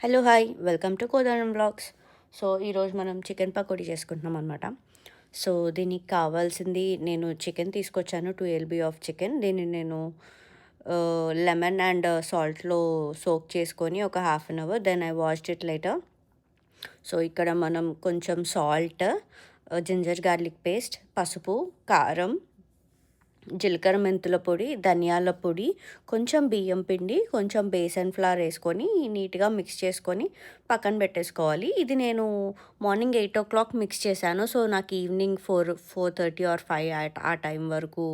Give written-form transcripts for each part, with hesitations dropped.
Hello hi welcome to కోదానం blogs. So ఈరోజు మనం చికెన్ పకోడీ చేసుకుంటున్నాం అనమాట. సో దీనికి కావాల్సింది, నేను చికెన్ తీసుకొచ్చాను 2 LB ఆఫ్ చికెన్. దీన్ని నేను లెమన్ అండ్ సాల్ట్లో సోక్ చేసుకొని ఒక half an hour, then I washed it later. So ఇక్కడ మనం కొంచెం సాల్ట్, జింజర్ గార్లిక్ పేస్ట్, పసుపు, కారం, జీలకర్ర మెంతుల పొడి, ధనియాల పొడి, కొంచెం బియ్యం పిండి, కొంచెం బేసన్ ఫ్లవర్ వేసుకొని నీట్గా మిక్స్ చేసుకొని పక్కన పెట్టేసుకోవాలి. ఇది నేను మార్నింగ్ 8 o'clock మిక్స్ చేశాను. సో నాకు ఈవినింగ్ 4:30 ఆర్ 5 ఆ టైం వరకు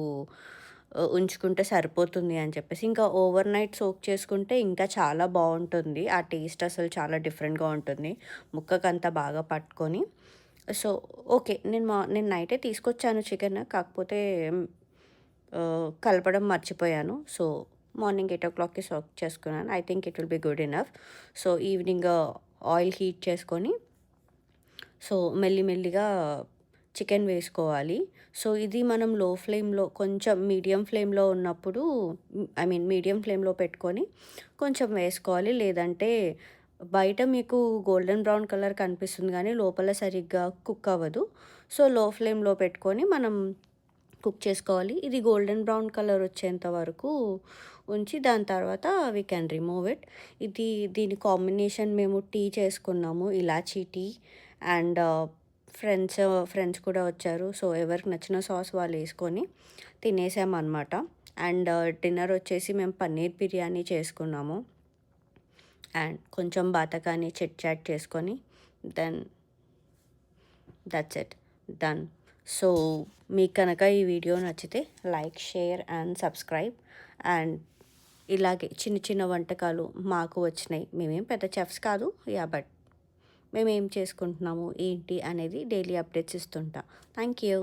ఉంచుకుంటే సరిపోతుంది అని చెప్పేసి. ఇంకా ఓవర్ నైట్ సోక్ చేసుకుంటే ఇంకా చాలా బాగుంటుంది. ఆ టేస్ట్ అసలు చాలా డిఫరెంట్గా ఉంటుంది, ముక్కకంతా బాగా పట్టుకొని. సో ఓకే, నేను నైటే తీసుకొచ్చాను చికెన్, కాకపోతే కలపడం మర్చిపోయాను. సో మార్నింగ్ 8 o'clockకి సోక్ చేసుకున్నాను. I think it will be good enough. So evening oil heat చేసుకొని, సో మెల్లిమెల్లిగా చికెన్ వేసుకోవాలి. సో ఇది మనం లో ఫ్లేమ్లో, కొంచెం మీడియం ఫ్లేమ్లో ఉన్నప్పుడు, మీడియం ఫ్లేమ్లో పెట్టుకొని కొంచెం వేసుకోవాలి. లేదంటే బయట మీకు గోల్డెన్ బ్రౌన్ కలర్ కనిపిస్తుంది కానీ లోపల సరిగ్గా కుక్ అవ్వదు. సో లో ఫ్లేమ్లో పెట్టుకొని మనం కుక్ చేసుకోవాలి. ఇది గోల్డెన్ బ్రౌన్ కలర్ వచ్చేంత వరకు ఉంచి దాని తర్వాత వీ కెన్ రిమూవ్ ఇట్. దీని కాంబినేషన్ మేము టీ చేసుకున్నాము, ఇలాచీ టీ. అండ్ ఫ్రెండ్స్ కూడా వచ్చారు. సో ఎవరికి నచ్చిన సాస్ వాళ్ళు వేసుకొని తినేసామన్నమాట. అండ్ డిన్నర్ వచ్చేసి మేము పన్నీర్ బిర్యానీ చేసుకున్నాము. అండ్ కొంచెం బాతకాని చిట్ చాట్ చేసుకొని, then that's it, done. So మీకు కనుక ఈ వీడియో నచ్చితే like, share and subscribe. And ఇలాగే చిన్న చిన్న వంటకాలు మాకు వచ్చినాయి, మేమేం పెద్ద చెఫ్స్ కాదు, బట్ మేమేం చేసుకుంటున్నాము ఏంటి అనేది డైలీ అప్డేట్స్ ఇస్తుంటా. Thank you.